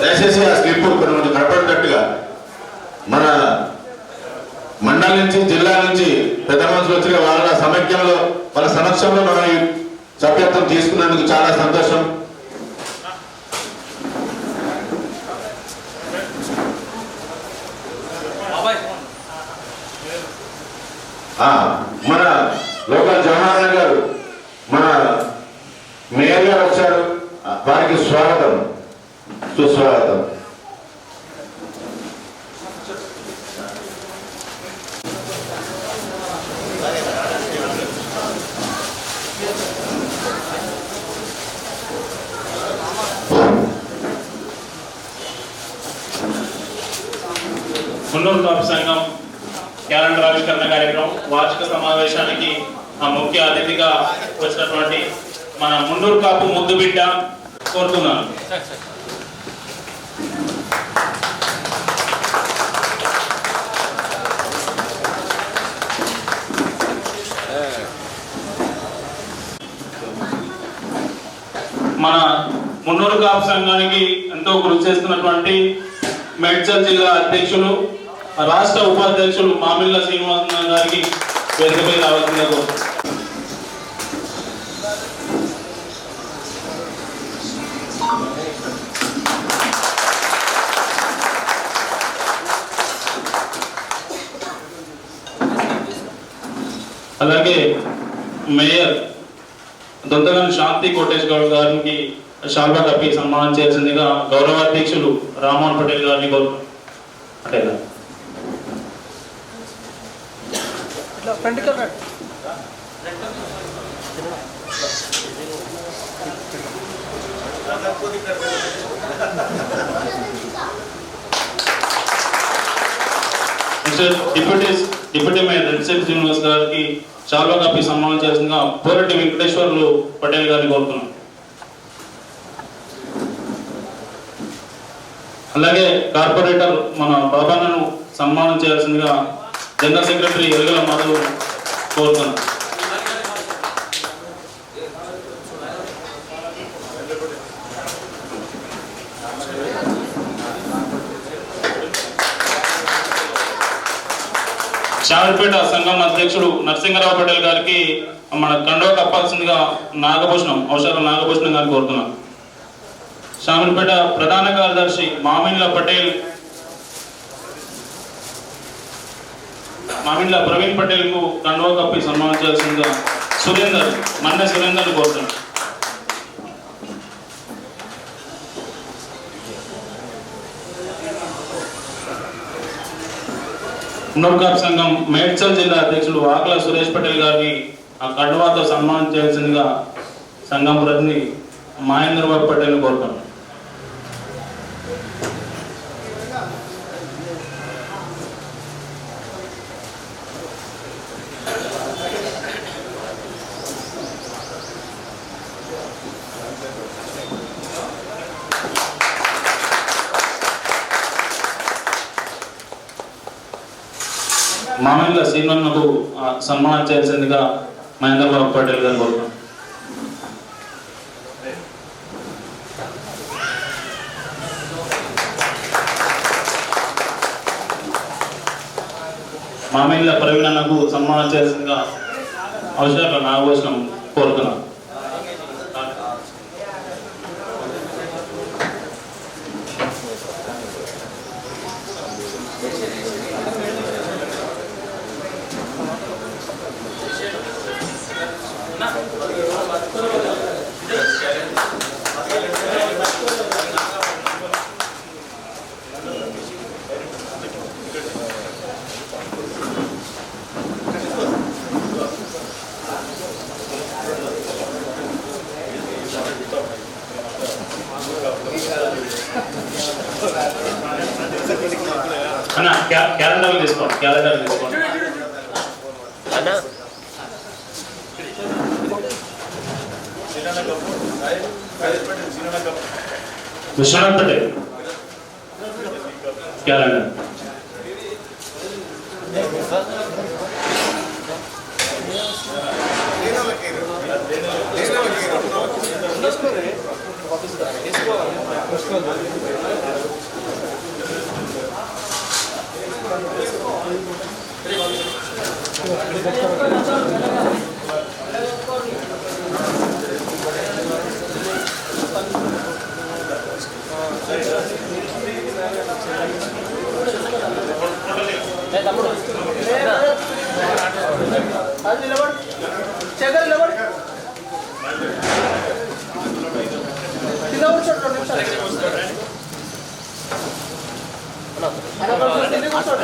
దయచేసి ఆ స్లిప్ కొంతమంది కనపడినట్టుగా మన మండలం నుంచి జిల్లా నుంచి పెద్ద మనుషులు వచ్చిన వాళ్ళ సమైక్యంలో వాళ్ళ సమక్షంలో మనం ఈ సభ్యత్వం తీసుకున్నందుకు చాలా సంతోషం. మన లోకల్ జవహర్ గారు మన మేయర్ గారు వచ్చారు, వారికి స్వాగతం సుస్వాగతం. మున్నూరు కాపు సంఘం క్యాలెండర్ ఆవిష్కరణ కార్యక్రమం వార్షిక సమావేశానికి ముఖ్య అతిథిగా వచ్చినటువంటి మన మున్నూరు కాపు ముద్దు బిడ్డ కోరుతున్నాను. మన మున్నూరు కాపు సంఘానికి ఎంతో కృషి చేస్తున్నటువంటి మేడ్చల్ జిల్లా అధ్యక్షులు రాష్ట్ర ఉపాధ్యక్షులు మామిళ్ళ శ్రీనివాసన్ గారికి వేదికపై రావాల్సిందిగా కోరుతున్నాను. అలాగే మేయర్ దొంతగాని శాంతి కోటేష్ గౌడ్ గారికి శాల్వా కప్పి సన్మానం చేయాల్సిందిగా గౌరవాధ్యక్షులు రామ్మోహన్ పటేల్ గారిని కోరుతున్నాను. డిప్యూటీ మేయర్ రెడ్సెట్ శ్రీనివాస్ గారికి శాల్వా కప్పి సన్మానం చేయాల్సిందిగా పోరెడ్డి వెంకటేశ్వర్లు పటేల్ గారిని కోరుతున్నాం. అలాగే కార్పొరేటర్ మన బాబాను సన్మానం చేయాల్సిందిగా జనరల్ సెక్రటరీ ఎరుగల మధు కోరుతున్నాం. శామర్పేట సంఘం అధ్యక్షుడు నరసింగరావు పటేల్ గారికి మన కండవ కప్పాల్సిందిగా నాగభూషణం ఔషధ నాగభూషణం గారిని కోరుతున్నాం. శామర్పేట ప్రధాన కార్యదర్శి మామిళ్ళ ప్రవీణ్ పటేల్ కు కండవ కప్పి సన్మానం చేయాల్సిందిగా మన్నె సురేందర్ కోరుతున్నాం. మున్నూరు కాపు సంఘం మేడ్చల్ జిల్లా అధ్యక్షులు వాకల సురేష్ పటేల్ గారిని ఆ కండువాతో సన్మానం చేయాల్సిందిగా సంఘం ప్రతినిధి మహేంద్రబాబు పటేల్ కోరుతున్నాం. మామిళ్ళ శ్రీనన్నకు సన్మానం చేయాల్సిందిగా మహేంద్రబాబు పటేల్ గారు కోరుతున్నాం. మామిళ్ళ ప్రవీణ్ అన్నకు సన్మానం చేయాల్సిందిగా ఔషధ నాగభూషణం కోరుతున్నాం. అన్న క్యాలెండర్ తీసుకోండి, క్యాలెండర్ తీసుకోండి. విశ్వనాథ్ పటేల్ క్యాలెండర్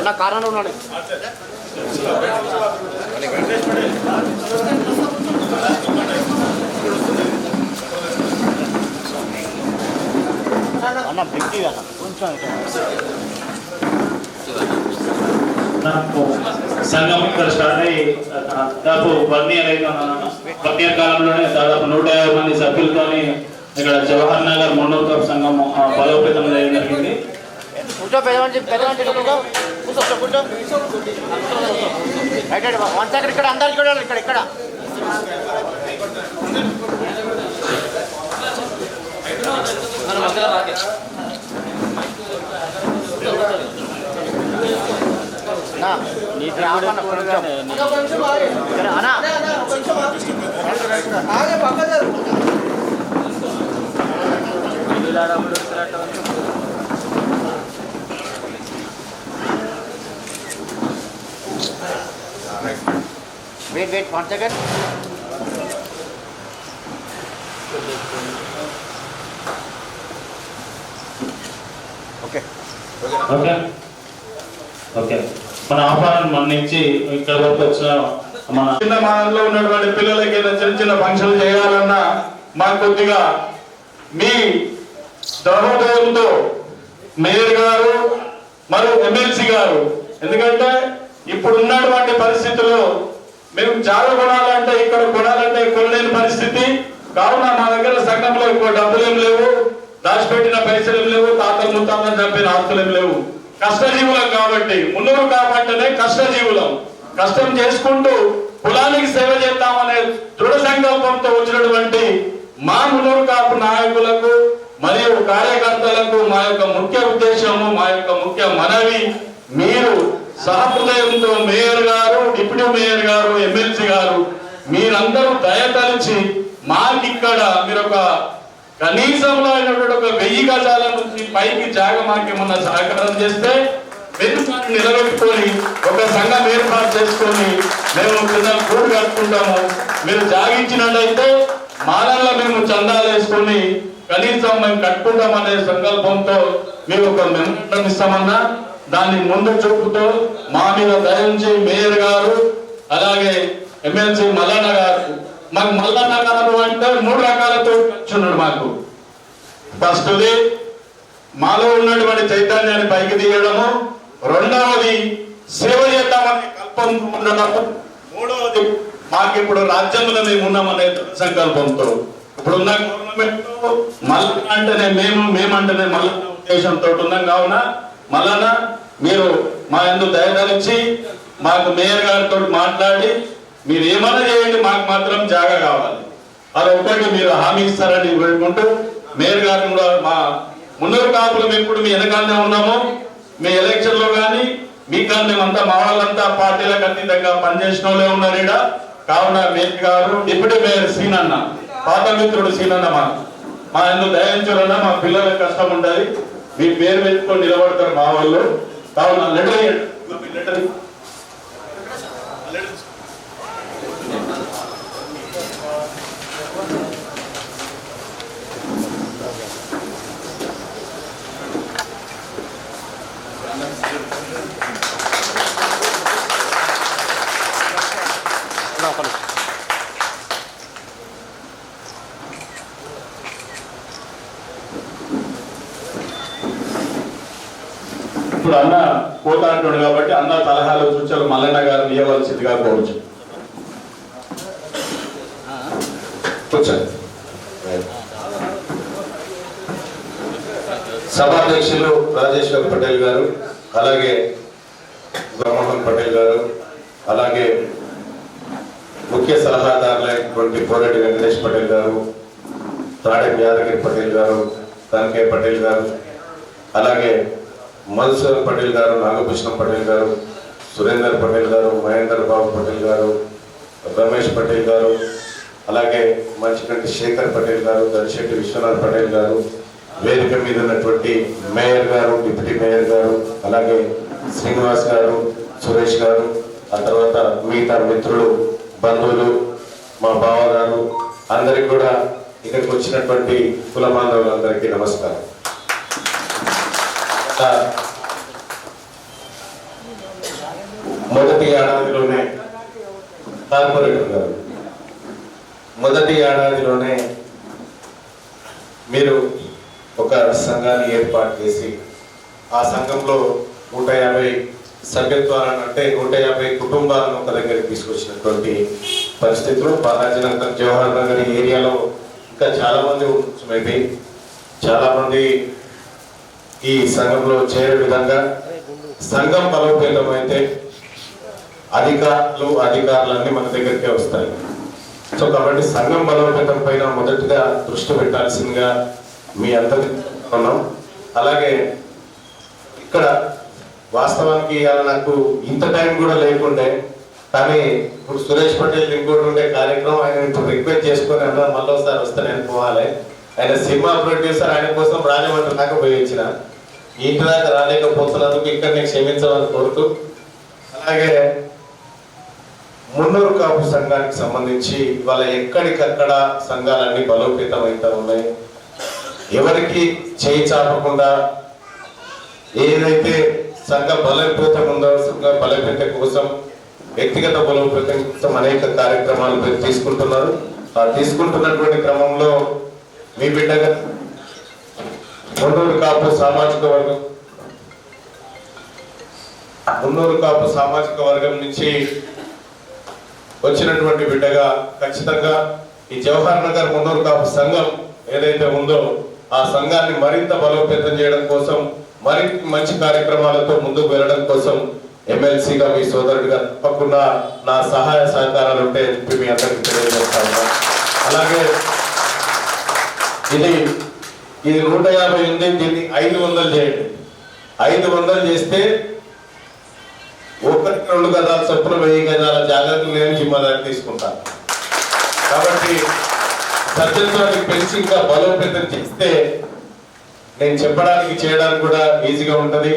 నా కారణం ఉన్నాడు. అన్న బిక్కి కొంచెం నాకు సంఘం ఇక్కడ స్టార్ట్ అయ్యి దాదాపు 1 ఇయర్ అవుతున్నాను. 1 ఇయర్ కాలంలోనే దాదాపు 150 మంది సభ్యులతోని ఇక్కడ జవహర్ నగర్ మున్నూరు కప్ సంఘం బలోపేతం చేయడం జరిగింది. కూర్చో పెద్దమంచి కూర్చో రైట్ 1 సెకండ్ ఇక్కడ అందరికి చూడాలి. ఇక్కడ వెయిట్ 1 సెకండ్. ఓకే ఓకే మన ఆహ్వానం మన్నించి ఇక్కడ వరకు వచ్చిన మన చిన్న మానవుల్లో ఉన్నటువంటి పిల్లలకి చిన్న చిన్న ఫంక్షన్లు చేయాలన్నా మాకు కొద్దిగా మీ దహోదయంతో మేయర్ గారు మరియు ఎమ్మెల్సీ గారు, ఎందుకంటే ఇప్పుడు ఉన్నటువంటి పరిస్థితుల్లో మేము చాలా కొనాలంటే ఇక్కడ కొనాలంటే కొనలేని పరిస్థితి. కావున మా దగ్గర సంఘంలో ఎక్కువ డబ్బులు ఏం లేవు, దాచిపెట్టిన పైసలు ఏం లేవు, తాతలు ముత్తాతలు చంపిన ఆస్తులు ఏం లేవు. కష్టజీవులం కాబట్టి మున్నూరు కాబట్టనే కష్టజీవులం. కష్టం చేసుకుంటూ కులానికి సేవ చేద్దామనే దృఢ సంకల్పంతో వచ్చినటువంటి మా మున్నూరు కాపు నాయకులకు మరియు కార్యకర్తలకు మా యొక్క ముఖ్య ఉద్దేశము, మా యొక్క ముఖ్య మనవి, మీరు సహృదయంతో మేయర్ గారు, డిప్యూటీ మేయర్ గారు, ఎమ్మెల్సీ గారు మీరందరూ దయతలిచి మాకిక్కడ మీరు ఒక కనీసంలో అయినటువంటి ఒక 1000 గజాల నుంచి పైకి జాగా మాకేమన్నా సహకారం చేస్తే మేము నిలబెట్టుకొని ఒక సంఘం ఏర్పాటు చేసుకొని మేము కింద కూడు కట్టుకుంటాము. మీరు జాగించినట్లయితే మానల్లో మేము చందాలు వేసుకొని కనీసం మేము కట్టుకుంటామనే సంకల్పంతో మేము ఒక మెమోరాండం ఇస్తామన్నా దాన్ని ముందు చూపుతో మా మీద దయించి మేయర్ గారు అలాగే ఎమ్మెల్సీ మల్లన్న గారు, మాకు మల్లన్న గారు అంటే 3 రకాలతో వచ్చున్నాడు. మాకు ఫస్ట్ది మాలో ఉన్నటువంటి చైతన్యాన్ని పైకి తీయడము, రెండవది సేవ చేద్దామనే కల్పం ఉండడము, మూడవది మాకు ఇప్పుడు రాజ్యంలో మేము ఉన్నామనే సంకల్పంతో ఇప్పుడున్న గవర్నమెంట్ మల్లన్న అంటేనే మేమంటేనే మల్లన్న ఉద్దేశంతో ఉన్నాం. కావున మల్లన్న మీరు మా యందు దయదలిచి మాకు మేయర్ గారితో మాట్లాడి మీరు ఏమన్నా చేయండి, మాకు మాత్రం జాగా కావాలి, అది ఒకటి మీరు హామీ ఇస్తారని వేడుకుంటూ మేయర్ గారిని కూడా మా మున్నూరు కాపులు మేము ఇప్పుడు మీ వెనకాలనే ఉన్నాము. మీ ఎలక్షన్ లో కానీ మీకన్నా మేమంతా మా వాళ్ళంతా పార్టీలకు అతీతంగా పనిచేసిన వాళ్ళే ఉన్నారు ఇక్కడ. కావున మేయర్ గారు, డిప్యూటీ మేయర్ సీనన్న, పాత మిత్రుడు సీనన్న మా ఎందుకు దయించాలన్నా మా పిల్లలకు కష్టం ఉంటుంది, మీ పేరు పెట్టుకొని నిలబడతారు మా వాళ్ళు. కావున లెటర్ ఇప్పుడు అన్న పోతా అంటున్నాడు కాబట్టి అన్న సలహాలు సూచనలు మల్లన్న గారు ఇవ్వవలసిందిగా కోరుచు. సభాధ్యక్షులు రాజేశ్వర్ పటేల్ గారు, అలాగే మోహన్ పటేల్ గారు, అలాగే ముఖ్య సలహాదారులైనటువంటి కోరెడ్డి వెంకటేష్ పటేల్ గారు, తాడెం యాదగిరి పటేల్ గారు, కనకే పటేల్ గారు, అలాగే మధుసూదన్ పటేల్ గారు, నాగభూషణం పటేల్ గారు, సురేందర్ పటేల్ గారు, మహేందర్ బాబు పటేల్ గారు, రమేష్ పటేల్ గారు, అలాగే మంచికంటి శేఖర్ పటేల్ గారు, దర్శెట్టి విశ్వనాథ్ పటేల్ గారు, వేదిక మీద ఉన్నటువంటి మేయర్ గారు, డిప్యూటీ మేయర్ గారు, అలాగే శ్రీనివాస్ గారు, సురేష్ గారు, ఆ తర్వాత మిగతా మిత్రులు, బంధువులు, మా బావగారు, అందరికి కూడా ఇక్కడికి వచ్చినటువంటి కుల బాంధవులందరికీ నమస్కారం. మొదటి ఏడాదిలోనే కార్పొరేటర్ గారు, మొదటి ఏడాదిలోనే మీరు ఒక సంఘాన్ని ఏర్పాటు చేసి ఆ సంఘంలో 150 సభ్యత్వాలను అంటే 150 కుటుంబాలను ఒక దగ్గరికి తీసుకొచ్చినటువంటి పరిస్థితులు. బాలాజీనగర్, జవహర్ నగర్ ఏరియాలో ఇంకా చాలా మంది ఉండొచ్చు, మేబీ చాలా మంది ఈ సంఘంలో చేరే విధంగా సంఘం బలోపేతం అయితే అధికారులన్నీ మన దగ్గరికే వస్తాయి. సో కాబట్టి సంఘం బలోపేతం పైన మొదటిగా దృష్టి పెట్టాల్సిందిగా మీ అందరి ఉన్నాం. అలాగే ఇక్కడ వాస్తవానికి ఇవాళ నాకు ఇంత టైం కూడా లేకుండే, కానీ ఇప్పుడు సురేష్ పటేల్ ఇంకోటి ఉండే కార్యక్రమం ఆయన ఇప్పుడు రిక్వెస్ట్ చేసుకొని అన్న మళ్ళీ ఒకసారి వస్తే నేను పోవాలి. ఆయన సినిమా ప్రొడ్యూసర్, ఆయన కోసం రాజమండ్రి దాకా పోయి వచ్చిన, ఇంటి దాకా రాలేకపోతున్నందుకు ఇక్కడ నేను క్షమించమని కోరుతూ, అలాగే మున్నూరు కాపు సంఘానికి సంబంధించి వాళ్ళ ఎక్కడికక్కడ సంఘాలన్నీ బలోపేతం అవుతా ఉన్నాయి. ఎవరికి చేయి చాపకుండా ఏదైతే సంఘ బలోపేతం ఉందో సంఘ బలోపేతం కోసం, వ్యక్తిగత బలోపేతం కోసం అనేక కార్యక్రమాలు తీసుకుంటున్నారు. ఆ తీసుకుంటున్నటువంటి క్రమంలో మీ బిడ్డగా మున్నూరు కాపు సామాజిక వర్గం నుంచి వచ్చినటువంటి బిడ్డగా ఖచ్చితంగా ఈ జవహర్ నగర్ మున్నూరు కాపు సంఘం ఏదైతే ఉందో ఆ సంఘాన్ని మరింత బలోపేతం చేయడం కోసం, మరింత మంచి కార్యక్రమాలతో ముందుకు వెళ్ళడం కోసం ఎమ్మెల్సీగా మీ సోదరుడిగా తప్పకుండా నా సహాయ సహకారాలు ఉంటే మీ అందరికీ తెలియజేస్తా ఉన్నా. అలాగే ఇది 150 ఉంది, దీన్ని 500 చేయండి. 500 చేస్తే 1-2 గజాల చొప్పున 1000 గజాల జాగ్రత్తలు నేను జిమ్మదారి తీసుకుంటాను. కాబట్టి సభ్యత్వానికి పెంచి ఇంకా బలోపేతం చేస్తే నేను చెప్పడానికి చేయడానికి కూడా ఈజీగా ఉంటది.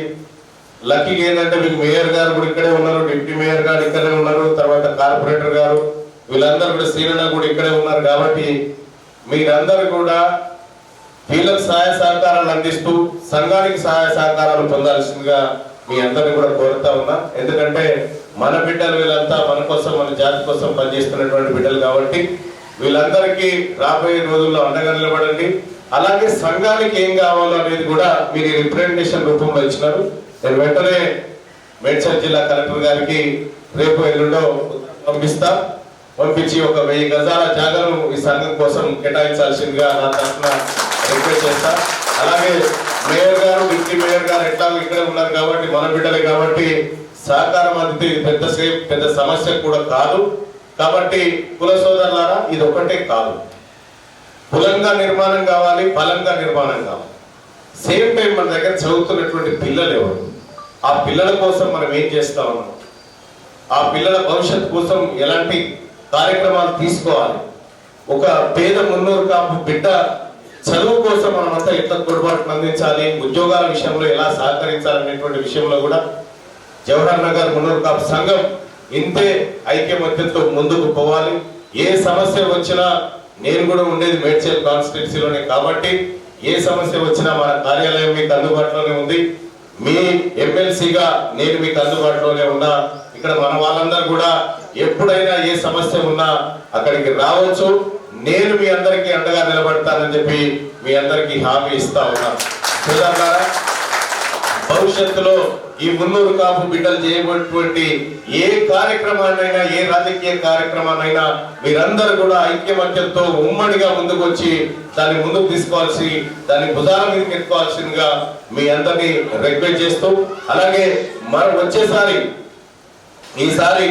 లక్కీగా ఏంటంటే మీకు మేయర్ గారు కూడా ఇక్కడే ఉన్నారు, డిప్యూటీ మేయర్ గారు ఇక్కడే ఉన్నారు, తర్వాత కార్పొరేటర్ గారు వీళ్ళందరూ కూడా సీనియర్ కూడా ఇక్కడే ఉన్నారు. కాబట్టి మీరందరూ కూడా వీళ్ళకి సహాయ సహకారాలు అందిస్తూ సంఘానికి సహాయ సహకారాలు పొందాల్సిందిగా మీ అందరినీ కూడా కోరుతా ఉన్నా. ఎందుకంటే మన బిడ్డలు వీళ్ళంతా మన కోసం, మన జాతి కోసం పనిచేస్తున్నటువంటి బిడ్డలు కాబట్టి వీళ్ళందరికీ రాబోయే రోజుల్లో అండగా నిలబడండి. అలాగే సంఘానికి ఏం కావాలో అనేది కూడా మీరు రిప్రజెంటేషన్ రూపంలో ఇచ్చినారు. నేను వెంటనే మేడ్చల్ జిల్లా కలెక్టర్ గారికి రేపు ఎల్లుండో పంపించి ఒక 1000 గజాల జాగాను ఈ సంఘం కోసం కేటాయించాల్సిందిగా నా తరఫున రిక్వెస్ట్ చేస్తా. అలాగే మేయర్ గారు, డిప్యూటీ మేయర్ గారు ఎట్లాగో ఇక్కడే ఉన్నారు కాబట్టి మన బిడ్డలే కాబట్టి సహకారం అందితే పెద్ద సమస్య కూడా కాదు. కాబట్టి కుల సోదరులారా, ఇది ఒకటే కాదు, కులంగా నిర్మాణం కావాలి, బలంగా నిర్మాణం కావాలి. సేమ్ టైం మన దగ్గర చదువుతున్నటువంటి పిల్లలు ఎవరు, ఆ పిల్లల కోసం మనం ఏం చేస్తా ఉన్నాం, ఆ పిల్లల భవిష్యత్తు కోసం ఎలాంటి కార్యక్రమాలు తీసుకోవాలి, ఒక పేద మున్నూరు కాపు బిడ్డ చదువు కోసం మనమంతా ఎట్లా తోడ్పాటును అందించాలి, ఉద్యోగాల విషయంలో ఎలా సహకరించాలనేటువంటి విషయంలో కూడా జవహర్ నగర్ మున్నూరు కాపు సంఘం ఇంతే ఐక్యమత్యంతో ముందుకు పోవాలి. ఏ సమస్య వచ్చినా, నేను కూడా ఉండేది మేడ్చల్ కాన్స్టిట్యున్సీలోనే కాబట్టి ఏ సమస్య వచ్చినా మన కార్యాలయం మీకు అందుబాటులోనే ఉంది. మీ ఎమ్మెల్సీగా నేను మీకు అందుబాటులోనే ఉన్నా. ఇక్కడ మన వాళ్ళందరూ కూడా ఎప్పుడైనా ఏ సమస్య ఉన్నా అక్కడికి రావచ్చు. నేను మీ అందరికీ అండగా నిలబడతానని చెప్పి మీ అందరికీ హామీ ఇస్తా ఉన్నా. భవిష్యత్తులో ఈ మున్నూరు కాపు బిడ్డలు చేయబడినటువంటి ఏ కార్యక్రమాన్నైనా, ఏ రాజకీయ కార్యక్రమాన్నైనా మీరందరూ కూడా ఐక్యమత్యంతో ఉమ్మడిగా ముందుకు వచ్చి దాన్ని ముందుకు తీసుకోవాల్సి, దాన్ని భుజాల మీదకి ఎత్తుకోవాల్సిందిగా మీ అందరినీ రిక్వెస్ట్ చేస్తూ, అలాగే మనం ఈసారి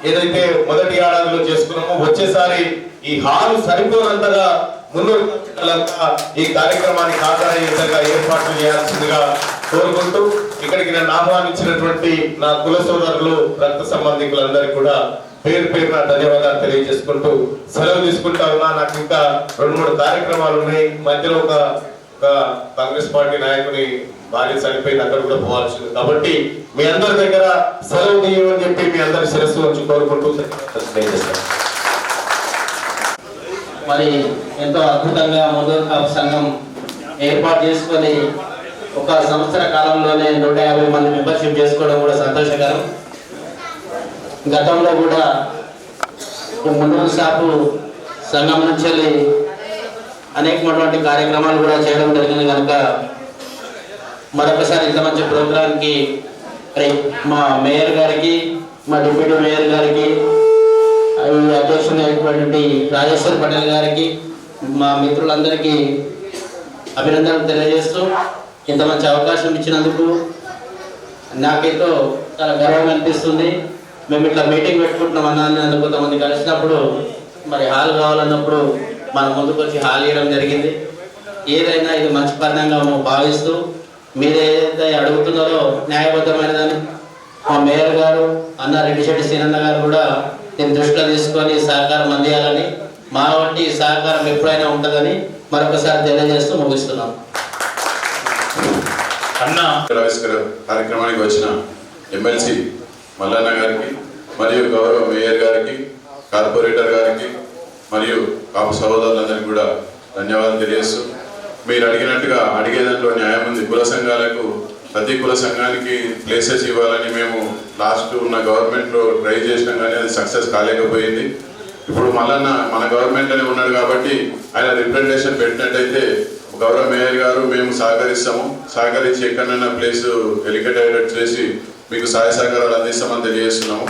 ఏదైతే మొదటి ఏడాదిలో చేసుకున్నామో వచ్చేసారి ఈ హాల్ సరిపోనంతగా మున్నూరు ఈ కార్యక్రమానికి హాజరయ్యే విధంగా ఏర్పాట్లు చేయాల్సిందిగా కోరుకుంటూ ఇక్కడికి నన్ను ఆహ్వానించినటువంటి నా కుల సోదరులు రక్త సంబంధికులందరికీ కూడా పేరు పేరున ధన్యవాదాలు తెలియజేసుకుంటూ సెలవు తీసుకుంటా ఉన్నా. నాకు ఇంకా 2-3 కార్యక్రమాలు ఉన్నాయి. మధ్యలో ఒక కాంగ్రెస్ పార్టీ నాయకుని భార్య చనిపోయింది, అక్కడ కూడా పోవాల్సింది. కాబట్టి మీ అందరి దగ్గర సెలవు తీయమని చెప్పి మీ అందరి శిరస్సు నుంచి కోరుకుంటూ మరి ఎంతో అద్భుతంగా మున్నూరు కాపు సంఘం ఏర్పాటు చేసుకొని 1 సంవత్సర కాలంలోనే 150 మంది మెంబర్షిప్ చేసుకోవడం కూడా సంతోషకరం. గతంలో కూడా మున్నూరు కాపు సంఘం నుంచి అనేకమైనటువంటి కార్యక్రమాలు కూడా చేయడం జరిగింది కనుక మరొకసారి ఇంత మంచి ప్రోగ్రాంకి మా మేయర్ గారికి, మా డిప్యూటీ మేయర్ గారికి, అధ్యక్షుడు అయినటువంటి రాజేశ్వర్ పటేల్ గారికి, మా మిత్రులందరికీ అభినందనలు తెలియజేస్తూ ఇంత మంచి అవకాశం ఇచ్చినందుకు నాకేదో చాలా గర్వంగా అనిపిస్తుంది. మేము ఇట్లా మీటింగ్ పెట్టుకుంటున్నాం అన్న కొంతమంది కలిసినప్పుడు మరి హాల్ కావాలన్నప్పుడు మన ముందుకు వచ్చి హాల్ ఇవ్వడం జరిగింది. ఏదైనా ఇది మంచి పరిణామంగా భావిస్తూ మీరు ఏదైతే అడుగుతున్నారో న్యాయబద్ధమైనదని మా మేయర్ గారు అన్న రెడ్డిశెట్టి సీనన్న గారు కూడా దీన్ని దృష్టిలో తీసుకొని సహకారం అందియాలని, మా వంటి సహకారం ఎప్పుడైనా ఉంటుందని మరొకసారి తెలియజేస్తూ ముగిస్తున్నాం. కార్యక్రమానికి వచ్చిన ఎమ్మెల్సీ మల్లన్న గారికి మరియు గౌరవ మేయర్ గారికి, కార్పొరేటర్ గారికి మరియు కాపు సహోదరులందరికీ కూడా ధన్యవాదాలు తెలియజేస్తూ, మీరు అడిగినట్టుగా అడిగేదాంట్లో న్యాయం ఉంది. కుల సంఘాలకు ప్రతి కుల సంఘానికి ప్లేసెస్ ఇవ్వాలని మేము లాస్ట్ ఉన్న గవర్నమెంట్లో ట్రై చేసినాం, కానీ అది సక్సెస్ కాలేకపోయింది. ఇప్పుడు మల్లన్న మన గవర్నమెంట్లోనే ఉన్నాడు కాబట్టి ఆయన రిప్రజెంటేషన్ పెట్టినట్టయితే గౌరవ మేయర్ గారు మేము సహకరిస్తాము, సహకరించి ఎక్కడైనా ప్లేస్ ఎలికేట్ అయ్యేటట్టు చేసి మీకు సహాయ సహకారాలు అందిస్తామని తెలియజేస్తున్నాము.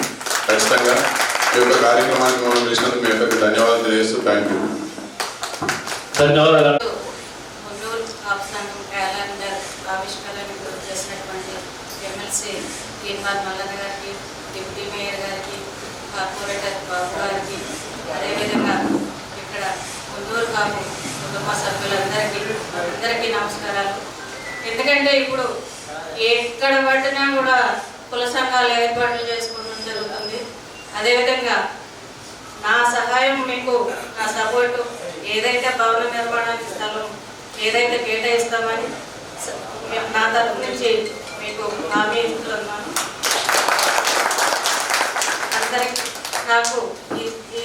ఖచ్చితంగా ఈ యొక్క కార్యక్రమానికి మనం చేసినందుకు మీ యొక్క ధన్యవాదాలు తెలియజేస్తూ థ్యాంక్ యూ. ధన్యవాదాలు. చేసినటువంటి ఎమ్మెల్సీ మల్లన్న గారికి, డిప్యూటీ మేయర్ గారికి, కార్పొరేటర్ బాబు గారికి, అదేవిధంగా ఇక్కడ మున్నూరు కాపు కుటుంబ సభ్యులందరికీ నమస్కారాలు. ఎందుకంటే ఇప్పుడు ఎక్కడ పట్టినా కూడా కుల సంఘాలు ఏర్పాట్లు చేసుకోవడం జరుగుతుంది. అదేవిధంగా నా సహాయం మీకు, నా సపోర్టు ఏదైతే భవన నిర్మాణానికి స్థలం ఏదైతే కేటాయిస్తామని నా తరఫు నుంచి మీకు హామీ ఇస్తున్నాను. అందరికీ నాకు ఈ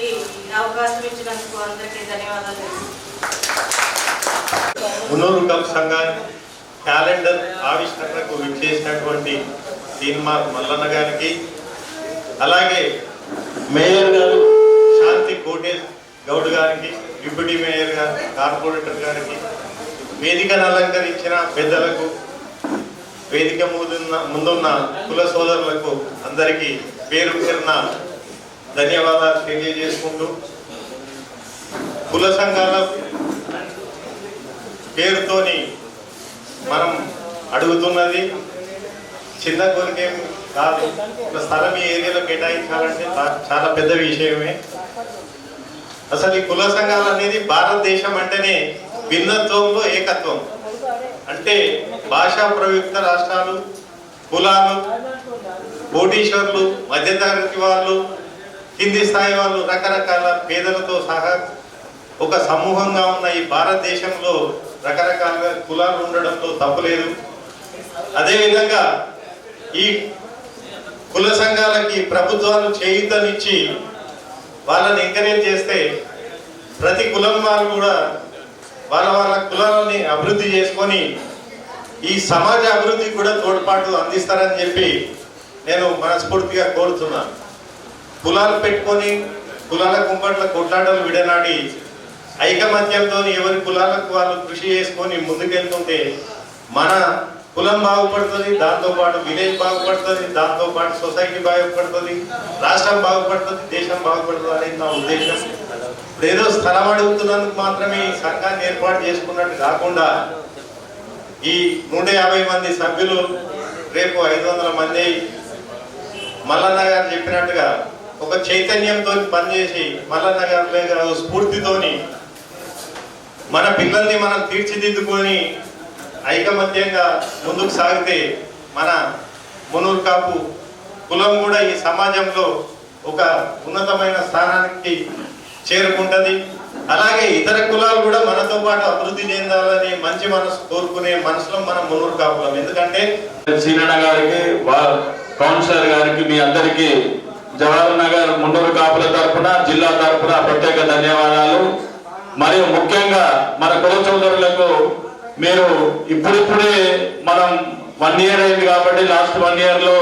అవకాశం ఇచ్చినందుకు అందరికీ ధన్యవాదాలు. మున్నూరు కాపు సంఘాన్ని క్యాలెండర్ ఆవిష్కరణకు విచ్చేసినటువంటి తీన్మార్ మల్లన్న గారికి, అలాగే మేయర్ గారు శాంతి కోటేష్ గౌడ్ గారికి, డిప్యూటీ మేయర్ గారు, కార్పొరేటర్ గారికి, వేదికను అలంకరించిన పెద్దలకు, వేదిక ముందున్న కుల సోదరులకు అందరికీ పేరు పేరున ధన్యవాదాలు తెలియజేసుకుంటూ, కుల సంఘాల పేరుతోని మనం అడుగుతున్నది చిన్న కోరికేం కాదు. ఒక స్థలం ఈ ఏరియాలో కేటాయించాలంటే చాలా పెద్ద విషయమే. అసలు ఈ కుల సంఘాలు అనేది భారతదేశం అంటేనే భిన్నత్వంలో ఏకత్వం. అంటే భాషా ప్రయుక్త రాష్ట్రాలు, కులాలు, కోటీశ్వర్లు, మధ్యతరగతి వాళ్ళు, కింది స్థాయి వాళ్ళు, రకరకాల పేదలతో సహా ఒక సమూహంగా ఉన్న ఈ భారతదేశంలో రకరకాలుగా కులాలు ఉండడంలో తప్పులేదు. అదేవిధంగా ఈ కుల సంఘాలకి ప్రభుత్వాలు చేయూతనిచ్చి వాళ్ళని ఎంకరేజ్ చేస్తే ప్రతి కులం వాళ్ళు కూడా వాళ్ళ కులాలని అభివృద్ధి చేసుకొని ఈ సమాజ అభివృద్ధికి కూడా తోడ్పాటు అందిస్తారని చెప్పి నేను మనస్ఫూర్తిగా కోరుతున్నాను. కులాలు పెట్టుకొని కులాల కుంపట్ల కొట్లాటలు విడనాడి ఐకమత్యంతో ఎవరి కులాలకు వాళ్ళు కృషి చేసుకొని ముందుకెళ్తుంటే మన కులం బాగుపడుతుంది, దాంతోపాటు విలేజ్ బాగుపడుతుంది, దాంతోపాటు సొసైటీ బాగుపడుతుంది, రాష్ట్రం బాగుపడుతుంది, దేశం బాగుపడుతుంది అనేది నా ఉద్దేశం. ఇప్పుడు ఏదో స్థలం అడుగుతున్నందుకు మాత్రమే ఈ సంఘాన్ని ఏర్పాటు చేసుకున్నట్టు కాకుండా ఈ 150 మంది సభ్యులు రేపు 500 మంది మల్లన్న గారు చెప్పినట్టుగా ఒక చైతన్యంతో పనిచేసి మల్లన్న గారు స్ఫూర్తితోని మన పిల్లల్ని మనం తీర్చిదిద్దుకొని ఐకమత్యంగా ముందుకు సాగితే మన మునూరు కాపు కులం కూడా ఈ సమాజంలో ఒక ఉన్నతమైన స్థానానికి చేరుకుంటుంది. అలాగే ఇతర కులాలు కూడా మనతో పాటు అభివృద్ధి చెందాలని మంచి మనసు కోరుకునే మనసులో మనం మునూరు కాపులం. ఎందుకంటే సీనన్న గారికి కౌన్సిలర్ గారికి మీ అందరికీ జవహర్ నగర్ మున్నూరు కాపుల తరఫున జిల్లా తరఫున ప్రత్యేక ధన్యవాదాలు. మరియు ముఖ్యంగా మన కుల సోదరులకు మీరు ఇప్పుడిప్పుడే మనం 1 year అయింది కాబట్టి లాస్ట్ 1 year లో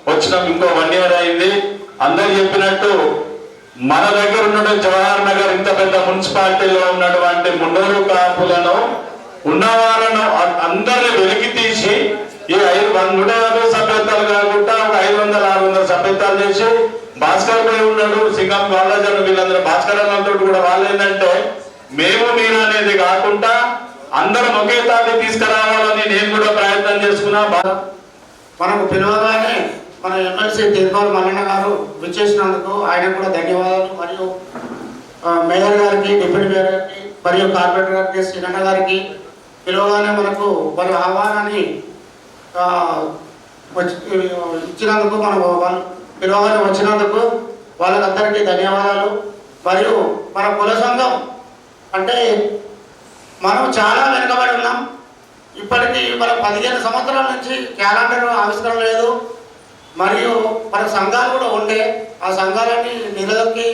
వచ్చినాం, ఇంకో 1 year అయింది. అందరు చెప్పినట్టు మన దగ్గర ఉన్న జవహర్ నగర్ ఇంత పెద్ద మున్సిపాలిటీలో ఉన్నటువంటి మున్నూరు కాపులను ఉన్నవాళ్ళను అందరిని వెలికి తీసి ఈ 150 సభ్యత్వాలు కాకుండా ఒక 500-600 సభ్యత్వాలు చేసి భాస్కర్ పోయి ఉన్నాడు, సింగం బాలాజన్, వీళ్ళందరూ భాస్కర్ అన్నతో కూడా వాళ్ళు ఏంటంటే మేము మీరు అనేది కాకుండా అందరం ఒకే తాటి తీసుకురావాలని నేను కూడా ప్రయత్నం చేసుకున్నా. మనకు పిలవగానే మన ఎమ్మెల్సీ తిరుపతి మల్లన్న గారు విచ్చేసినందుకు ఆయన కూడా ధన్యవాదాలు. మరియు మేయర్ గారికి, డిప్యూటీ మేయర్ గారికి, మరియు కార్పొరేటర్ గారికి, శ్రీనన్న గారికి పిలవగానే మనకు వారి ఆహ్వానాన్ని ఇచ్చినందుకు, మనం వాళ్ళు పిలవగానే వచ్చినందుకు వాళ్ళకందరికీ ధన్యవాదాలు. మరియు మన కుల సంఘం అంటే మనం చాలా వెనుకబడి ఉన్నాం. ఇప్పటికీ మన 15 సంవత్సరాల నుంచి క్యాలెండర్ ఆవిష్కరణ లేదు. మరియు మన సంఘాలు కూడా ఉండే, ఆ సంఘాలన్నీ నిలదొక్కి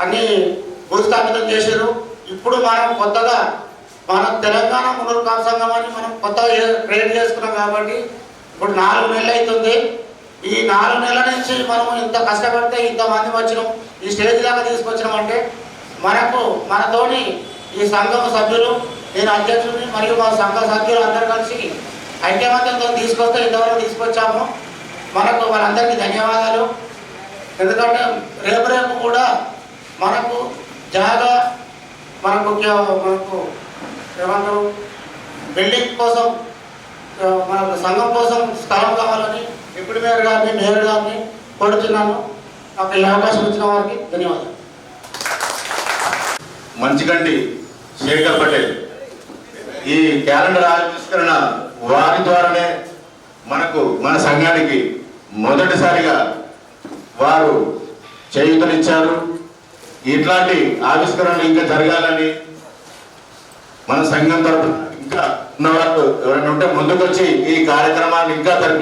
అన్నీ భూస్థాపితం చేశారు. ఇప్పుడు మనం కొత్తగా మన తెలంగాణ మునూరు కాపు సంఘం అని మనం కొత్తగా క్రియేట్ చేసుకున్నాం కాబట్టి ఇప్పుడు 4 నెలలు అవుతుంది. ఈ 4 నెలల నుంచి మనం ఇంత కష్టపడితే ఇంతమంది వచ్చినాం, ఈ స్టేజ్ దాకా తీసుకొచ్చినాం అంటే మనతోని ఈ సంఘం సభ్యులు, నేను అధ్యక్షుడిని మరియు మా సంఘ సభ్యులు అందరూ కలిసి ఐక్యమత్యంతో తీసుకొస్తే ఇంతవరకు తీసుకొచ్చాము. మనకు వాళ్ళందరికీ ధన్యవాదాలు. ఎందుకంటే రేపు కూడా మనకు జాగా మనకు ఏమంటారు బిల్డింగ్ కోసం మన సంఘం కోసం స్థలం కావాలని డిప్యూటీ మేయర్ గారిని కోరుతున్నాను. నాకు ఈ అవకాశం ఇచ్చిన వారికి ధన్యవాదాలు. మంచిగంటి శేఖర్ పటేల్ ఈ క్యాలెండర్ ఆవిష్కరణ వారి ద్వారానే మన సంఘానికి మొదటిసారిగా వారు చేయూతనిచ్చారు. ఇట్లాంటి ఆవిష్కరణలు ఇంకా జరగాలని మన సంఘం తరఫున ఇంకా ఉన్నవారు ఎవరైనా ఉంటే ముందుకొచ్చి ఈ కార్యక్రమాన్ని ఇంకా జరిపించారు.